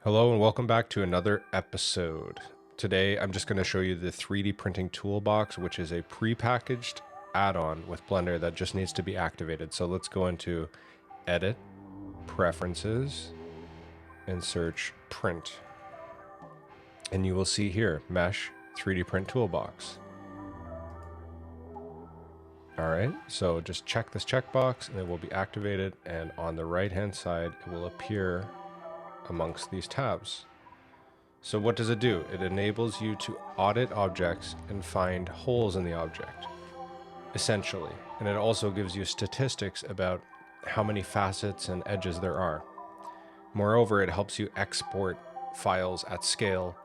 Hello and welcome back to another episode. Today I'm just going to show you the 3D printing toolbox, which is a pre-packaged add-on with Blender that just needs to be activated. So let's go into Edit, Preferences, and search Print. And you will see here, Mesh 3D Print Toolbox. Alright, so just check this checkbox and it will be activated, and on the right hand side it will appear amongst these tabs. So what does it do? It enables you to audit objects and find holes in the object, essentially. And it also gives you statistics about how many facets and edges there are. Moreover, it helps you export files at scale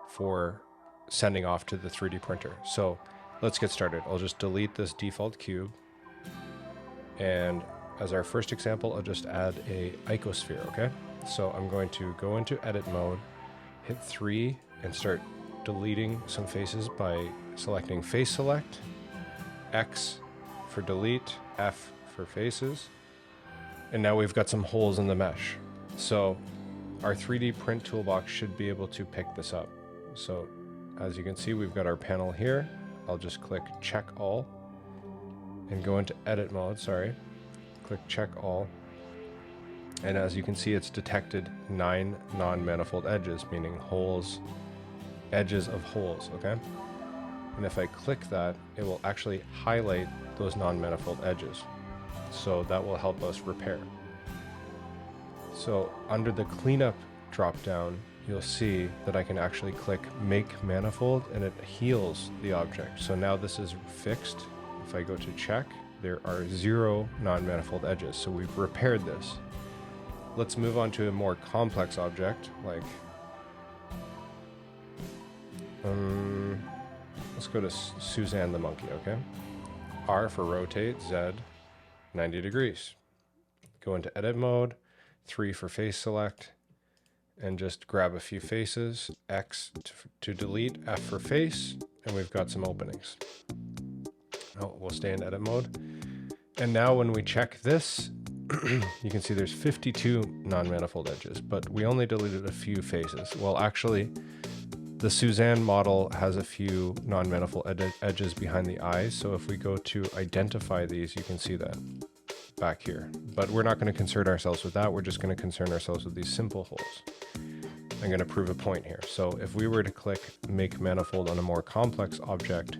for sending off to the 3D printer. So let's get started. I'll just delete this default cube. And as our first example, I'll just add a icosphere, okay? So I'm going to go into edit mode, hit 3, and start deleting some faces by selecting face select, X for delete, F for faces. And now we've got some holes in the mesh. So our 3D print toolbox should be able to pick this up. So as you can see, we've got our panel here. I'll just click check all and go into edit mode, click check all. And as you can see, it's detected 9 non-manifold edges, meaning holes, edges of holes, okay? And if I click that, it will actually highlight those non-manifold edges. So that will help us repair. So under the cleanup drop-down, you'll see that I can actually click make manifold and it heals the object. So now this is fixed. If I go to check, there are 0 non-manifold edges. So we've repaired this. Let's move on to a more complex object, like, let's go to Suzanne the monkey, okay? R for rotate, Z, 90 degrees. Go into edit mode, 3 for face select, and just grab a few faces, X to delete, F for face, and we've got some openings. Oh, we'll stay in edit mode. And now when we check this, you can see there's 52 non-manifold edges, but we only deleted a few faces. Well, actually, the Suzanne model has a few non-manifold edges behind the eyes. So if we go to identify these, you can see that back here. But we're not going to concern ourselves with that. We're just going to concern ourselves with these simple holes. I'm going to prove a point here. So if we were to click make manifold on a more complex object,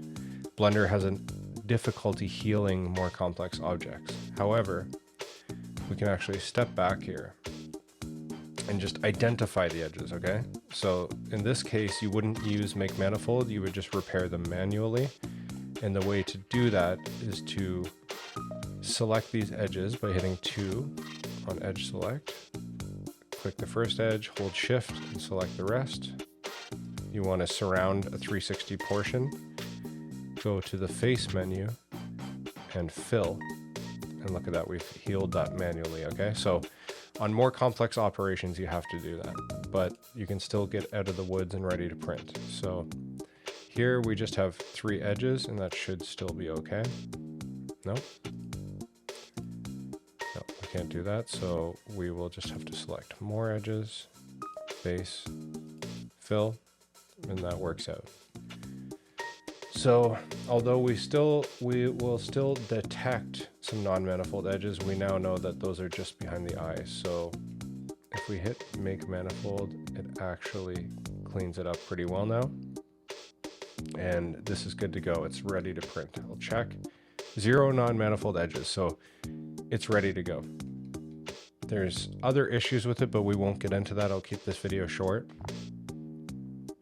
Blender has a difficulty healing more complex objects. However, we can actually step back here and just identify the edges, okay? So in this case, you wouldn't use make manifold, you would just repair them manually. And the way to do that is to select these edges by hitting 2 on edge select. Click the first edge, hold shift and select the rest. You want to surround a 360 portion. Go to the face menu and fill. And look at that, we've healed that manually, okay? So on more complex operations, you have to do that, but you can still get out of the woods and ready to print. So here we just have 3 edges and that should still be okay. No, we can't do that. So we will just have to select more edges, face, fill, and that works out. So although we will still detect some non-manifold edges, we now know that those are just behind the eyes. So if we hit make manifold, it actually cleans it up pretty well now. And this is good to go. It's ready to print. I'll check. 0 non-manifold edges. So it's ready to go. There's other issues with it, but we won't get into that. I'll keep this video short.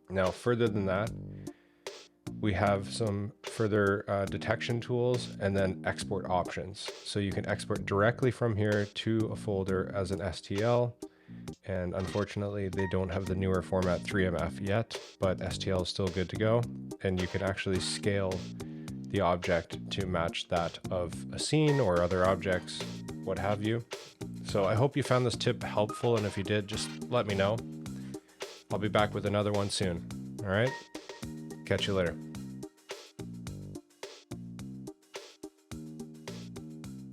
Now, further than that, we have some further detection tools and then export options. So you can export directly from here to a folder as an STL. And unfortunately, they don't have the newer format 3MF yet, but STL is still good to go. And you can actually scale the object to match that of a scene or other objects, what have you. So I hope you found this tip helpful. And if you did, just let me know. I'll be back with another one soon. All right. Catch you later.